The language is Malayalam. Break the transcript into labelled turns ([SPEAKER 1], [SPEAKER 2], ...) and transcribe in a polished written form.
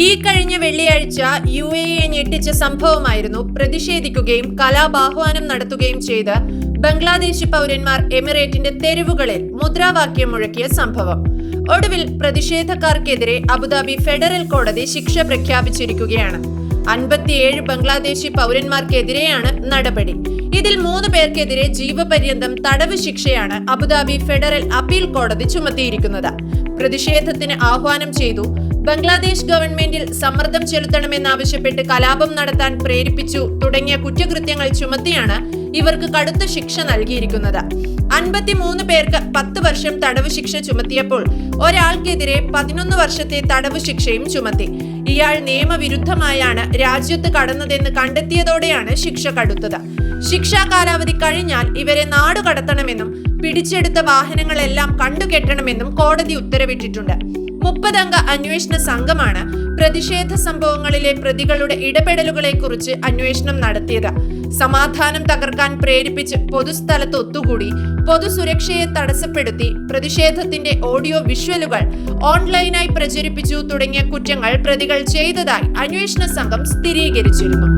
[SPEAKER 1] ഈ കഴിഞ്ഞ വെള്ളിയാഴ്ച UAE ഞെട്ടിച്ച സംഭവമായിരുന്നു പ്രതിഷേധിക്കുകയും കലാപാഹ്വാനം നടത്തുകയും ചെയ്ത് ബംഗ്ലാദേശി പൗരന്മാർ എമിറേറ്റിന്റെ തെരുവുകളിൽ മുദ്രാവാക്യം മുഴക്കിയ സംഭവം. ഒടുവിൽ പ്രതിഷേധക്കാർക്കെതിരെ അബുദാബി ഫെഡറൽ കോടതി ശിക്ഷ പ്രഖ്യാപിച്ചിരിക്കുകയാണ്. 57 ബംഗ്ലാദേശി പൗരന്മാർക്കെതിരെയാണ് നടപടി. ഇതിൽ 3 പേർക്കെതിരെ ജീവപര്യന്തം തടവ് ശിക്ഷയാണ് അബുദാബി ഫെഡറൽ അപ്പീൽ കോടതി ചുമത്തിയിരിക്കുന്നത്. പ്രതിഷേധത്തിന് ആഹ്വാനം ചെയ്തു, ബംഗ്ലാദേശ് ഗവൺമെന്റിൽ സമ്മർദ്ദം ചെലുത്തണമെന്നാവശ്യപ്പെട്ട് കലാപം നടത്താൻ പ്രേരിപ്പിച്ചു തുടങ്ങിയ കുറ്റകൃത്യങ്ങൾ ചുമത്തിയാണ് ഇവർക്ക് കടുത്ത ശിക്ഷ നൽകിയിരിക്കുന്നത്. 53 പേർക്ക് 10 വർഷം തടവ് ശിക്ഷ ചുമത്തിയപ്പോൾ ഒരാൾക്കെതിരെ 11 വർഷത്തെ തടവ് ശിക്ഷയും ചുമത്തി. ഇയാൾ നിയമവിരുദ്ധമായാണ് രാജ്യത്ത് കടന്നതെന്ന് കണ്ടെത്തിയതോടെയാണ് ശിക്ഷ കടുത്തത്. ശിക്ഷാ കാലാവധി കഴിഞ്ഞാൽ ഇവരെ നാടുകടത്തണമെന്നും പിടിച്ചെടുത്ത വാഹനങ്ങളെല്ലാം കണ്ടുകെട്ടണമെന്നും കോടതി ഉത്തരവിട്ടിട്ടുണ്ട്. 30 അംഗ അന്വേഷണ സംഘമാണ് പ്രതിഷേധ സംഭവങ്ങളിലെ പ്രതികളുടെ ഇടപെടലുകളെ കുറിച്ച് അന്വേഷണം നടത്തിയത്. സമാധാനം തകർക്കാൻ പ്രേരിപ്പിച്ച് പൊതുസ്ഥലത്ത് ഒത്തുകൂടി, പൊതുസുരക്ഷയെ തടസ്സപ്പെടുത്തി, പ്രതിഷേധത്തിന്റെ ഓഡിയോ വിഷ്വലുകൾ ഓൺലൈനായി പ്രചരിപ്പിച്ചു തുടങ്ങിയ കുറ്റങ്ങൾ പ്രതികൾ ചെയ്തതായി അന്വേഷണ സംഘം സ്ഥിരീകരിച്ചിരുന്നു.